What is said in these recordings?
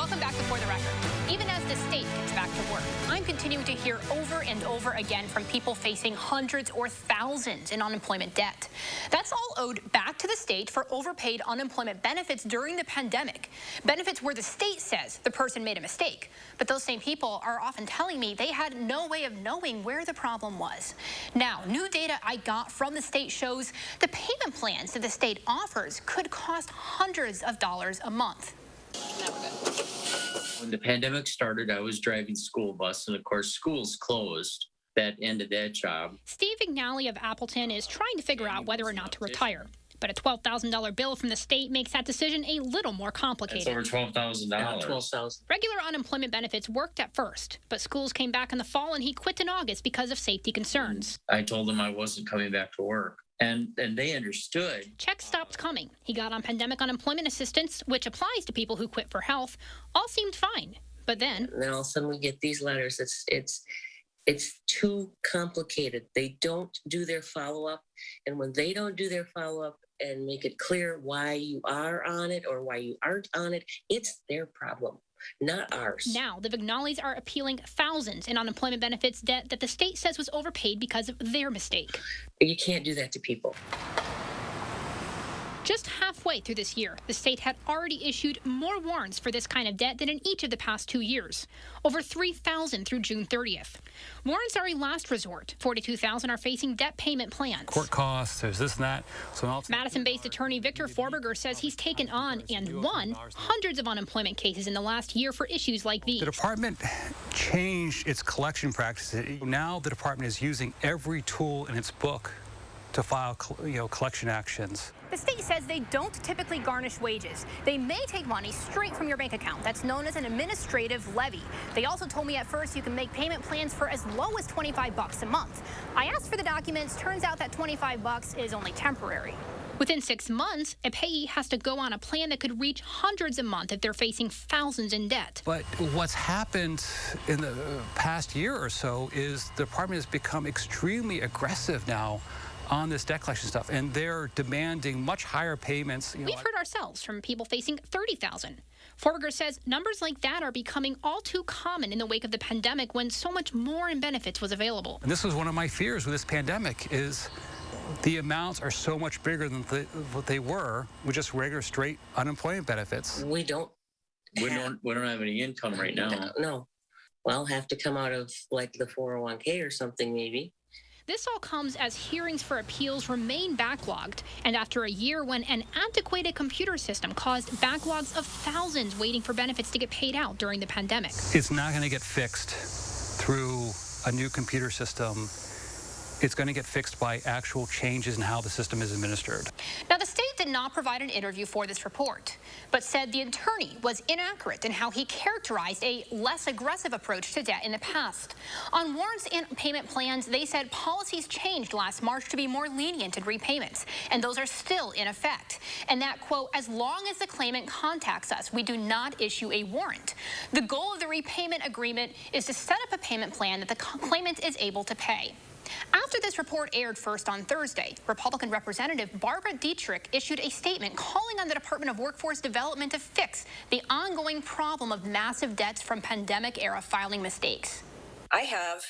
Welcome back to For the Record. Even as the state gets back to work, I'm continuing to hear over and over again from people facing hundreds or thousands in unemployment debt. That's all owed back to the state for overpaid unemployment benefits during the pandemic. Benefits where the state says the person made a mistake. But those same people are often telling me they had no way of knowing where the problem was. Now, new data I got from the state shows the payment plans that the state offers could cost hundreds of dollars a month. When the pandemic started, I was driving school bus, and of course, schools closed. That ended that job. Steve Vignali of Appleton is trying to figure out whether or not to retire. But a $12,000 bill from the state makes that decision a little more complicated. It's over $12,000. $12,000. Regular unemployment benefits worked at first, but schools came back in the fall and he quit in August because of safety concerns. I told them I wasn't coming back to work, and they understood. Checks stopped coming. He got on pandemic unemployment assistance, which applies to people who quit for health. All seemed fine. But then all of a sudden we get these letters. It's too complicated. They don't do their follow-up. And when they don't do their follow-up and make it clear why you are on it or why you aren't on it, it's their problem, not ours. Now, the Vignalis are appealing thousands in unemployment benefits debt that the state says was overpaid because of their mistake. You can't do that to people. Just halfway through this year, the state had already issued more warrants for this kind of debt than in each of the past 2 years. Over 3,000 through June 30th. Warrants are a last resort. 42,000 are facing debt payment plans. Court costs, there's this and that. Madison-based attorney Victor Forberger says he's taken on and won hundreds of unemployment cases in the last year for issues like these. The department changed its collection practices. Now the department is using every tool in its book to file, collection actions. The state says they don't typically garnish wages. They may take money straight from your bank account. That's known as an administrative levy. They also told me at first you can make payment plans for as low as $25 a month. I asked for the documents. Turns out that $25 is only temporary. Within 6 months, a payee has to go on a plan that could reach hundreds a month if they're facing thousands in debt. But what's happened in the past year or so is the department has become extremely aggressive now on this debt collection stuff, and they're demanding much higher payments. We've heard ourselves from people facing $30,000. Forberger says numbers like that are becoming all too common in the wake of the pandemic when so much more in benefits was available. And this was one of my fears with this pandemic is the amounts are so much bigger than what they were with just regular straight unemployment benefits. We don't have any income right now. No. Well, have to come out of like the 401k or something maybe. This all comes as hearings for appeals remain backlogged, and after a year when an antiquated computer system caused backlogs of thousands waiting for benefits to get paid out during the pandemic. It's not going to get fixed through a new computer system. It's going to get fixed by actual changes in how the system is administered. Now, the state did not provide an interview for this report, but said the attorney was inaccurate in how he characterized a less aggressive approach to debt in the past. On warrants and payment plans, they said policies changed last March to be more lenient in repayments, and those are still in effect. And that, quote, as long as the claimant contacts us, we do not issue a warrant. The goal of the repayment agreement is to set up a payment plan that the claimant is able to pay. After this report aired first on Thursday, Republican Representative Barbara Dittrich issued a statement calling on the Department of Workforce Development to fix the ongoing problem of massive debts from pandemic-era filing mistakes. I have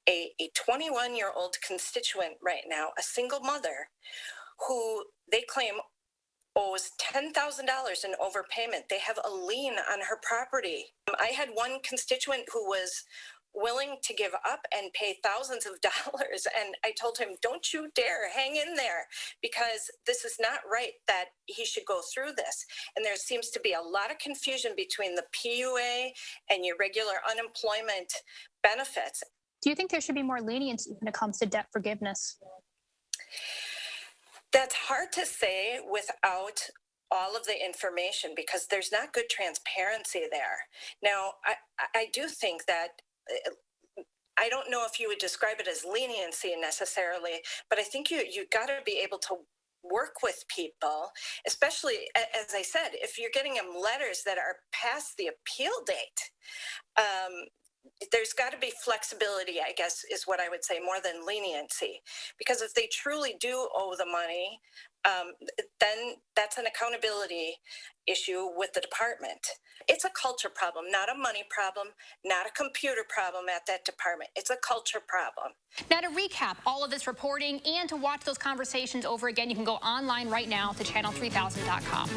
a 21-year-old constituent right now, a single mother, who they claim owes $10,000 in overpayment. They have a lien on her property. I had one constituent who was willing to give up and pay thousands of dollars. And I told him, don't you dare hang in there, because this is not right that he should go through this. And there seems to be a lot of confusion between the PUA and your regular unemployment benefits. Do you think there should be more leniency when it comes to debt forgiveness? That's hard to say without all of the information, because there's not good transparency there. Now, I do think that I don't know if you would describe it as leniency necessarily, but I think you got to be able to work with people, especially, as I said, if you're getting them letters that are past the appeal date. There's got to be flexibility, I guess, is what I would say, more than leniency. Because if they truly do owe the money, then that's an accountability issue with the department. It's a culture problem, not a money problem, not a computer problem at that department. It's a culture problem. Now, to recap all of this reporting and to watch those conversations over again, you can go online right now to channel3000.com.